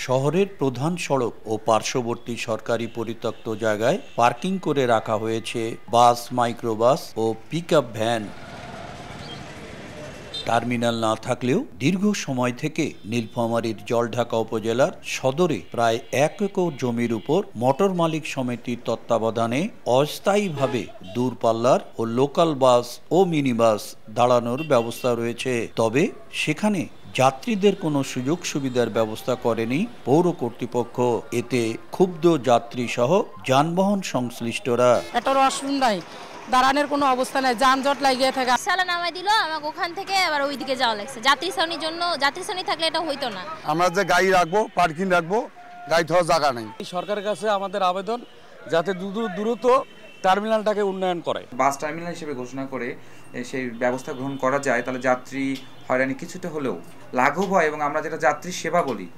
শহরের প্রধান সড়ক ও পার্শ্ববর্তী সরকারি পরিত্যক্ত জায়গায় পার্কিং করে রাখা হয়েছে বাস, মাইক্রোবাস ও পিকআপ ভ্যান। টার্মিনাল না থাকলেও দীর্ঘ সময় থেকে নীলফামারীর জলঢাকা উপজেলার সদরে প্রায় 1 একর জমির উপর মোটর মালিক সমিতির তত্ত্বাবধানে অস্থায়ীভাবে দূরপাল্লার ও লোকাল বাস ও মিনি বাস দাঁড়ানোর ব্যবস্থা রয়েছে। তবে সেখানে যাত্রীদের কোনো সুযোগ সুবিধার ব্যবস্থা করেনি পৌর কর্তৃপক্ষ। এতে ক্ষুব্ধ যাত্রী সহ যানবাহন সংশ্লিষ্টরা। দাঁড়ানোর কোনো অবস্থা নাই, যানজট লাগিয়ে থাকে। সালা নামাই দিল আমাকে ওখান থেকে আবার ওইদিকে যাওয়া লাগছে। যাত্রী শ্রেণীর জন্য, যাত্রী শ্রেণী থাকলে এটা হইতো না। আমরা যে গাড়ি রাখবো, পার্কিং রাখবো, গাড়ি ধোয়ার জায়গা নেই। সরকারের কাছে আমাদের আবেদন যাতে দ্রুত টার্মিনালটাকে উন্নয়ন করে, বাস টার্মিনাল হিসেবে ঘোষণা করে সেই ব্যবস্থা গ্রহণ করা যায়, তাহলে যাত্রী হয়রানি কিছুটা হলেও লাঘব হয় এবং আমরা যেটা যাত্রী সেবা বলি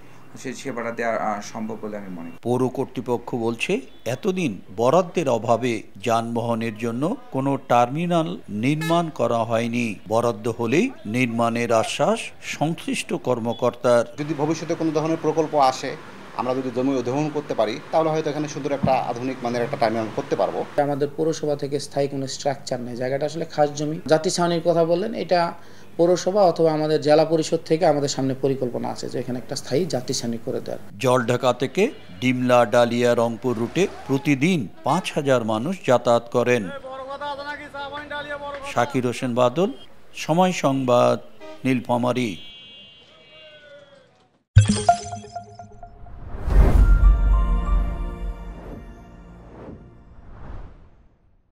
সেই সেবাটা দেওয়া সম্ভব বলে আমি মনে করি। পৌর কর্তৃপক্ষ বলছে, এতদিন বরাদ্দের অভাবে যানবাহনের জন্য কোনো টার্মিনাল নির্মাণ করা হয়নি। বরাদ্দ হলেই নির্মাণের আশ্বাস সংশ্লিষ্ট কর্মকর্তার। যদি ভবিষ্যতে কোনো ধরনের প্রকল্প আসে, আমরা যদি জমি অধিগ্রহণ করতে পারি, তাহলে হয়তো এখানে সুন্দর একটা আধুনিক মানের একটা টার্মিনাল করতে পারবো। আমাদের পৌরসভা থেকে স্থায়ী কোনো স্ট্রাকচার নেই, জায়গাটা আসলে খাস জমি। যাত্রী ছাউনির কথা বললেন, এটা পৌরসভা অথবা আমাদের জেলা পরিষদ থেকে আমাদের সামনে পরিকল্পনা আছে যে এখানে একটা স্থায়ী যাত্রী ছাউনি করে দেওয়ার। জলঢাকা থেকে ডিমলা, ডালিয়া, রংপুর রুটে প্রতিদিন 5,000 মানুষ যাতায়াত করেন। শাকির হোসেন বাদল, সময় সংবাদ, নীলফামারী।